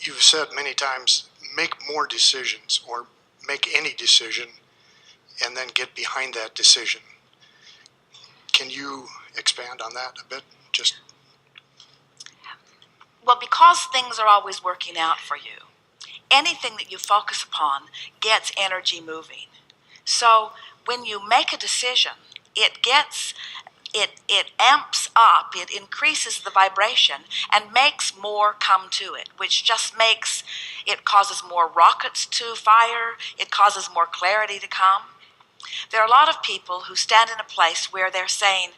you've said many times, make more decisions or make any decision and then get behind that decision. Can you expand on that a bit? Well, because things are always working out for you, anything that you focus upon gets energy moving. So when you make a decision, it amps up, it increases the vibration and makes more come to it, which just makes it causes more rockets to fire, it causes more clarity to come. There are a lot of people who stand in a place where they're saying,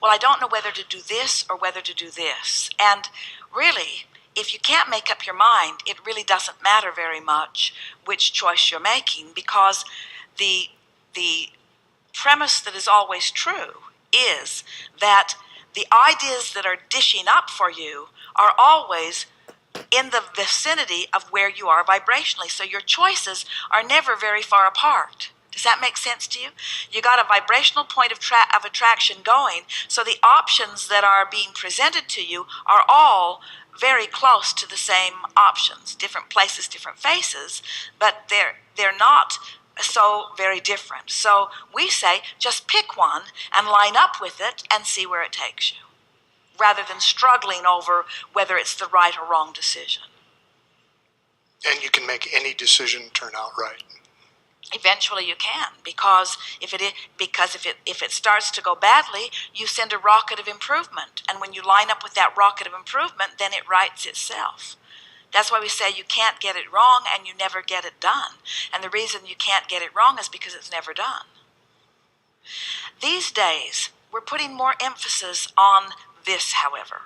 well, I don't know whether to do this or whether to do this. And really, if you can't make up your mind, it really doesn't matter very much which choice you're making, because the premise that is always true is that the ideas that are dishing up for you are always in the vicinity of where you are vibrationally. So your choices are never very far apart. Does that make sense to you? You got a vibrational point of attraction going, so the options that are being presented to you are all very close to the same options. Different places, different faces, but they're not so very different. So we say just pick one and line up with it and see where it takes you, rather than struggling over whether it's the right or wrong decision. And you can make any decision turn out right. Eventually you can, because if it starts to go badly, you send a rocket of improvement, and when you line up with that rocket of improvement, then it rights itself. That's why we say you can't get it wrong and you never get it done. And the reason you can't get it wrong is because it's never done. These days, we're putting more emphasis on this, however.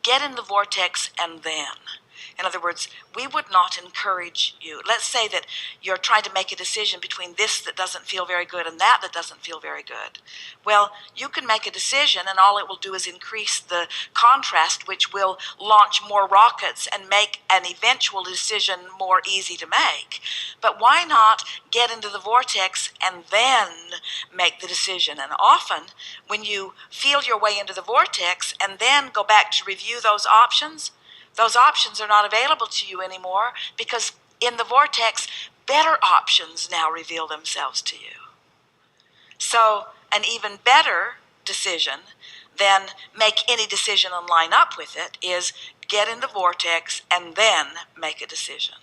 Get in the vortex and then. In other words, we would not encourage you. Let's say that you're trying to make a decision between this that doesn't feel very good and that doesn't feel very good. Well, you can make a decision and all it will do is increase the contrast, which will launch more rockets and make an eventual decision more easy to make. But why not get into the vortex and then make the decision? And often, when you feel your way into the vortex and then go back to review those options are not available to you anymore, because in the vortex, better options now reveal themselves to you. So an even better decision than make any decision and line up with it is get in the vortex and then make a decision.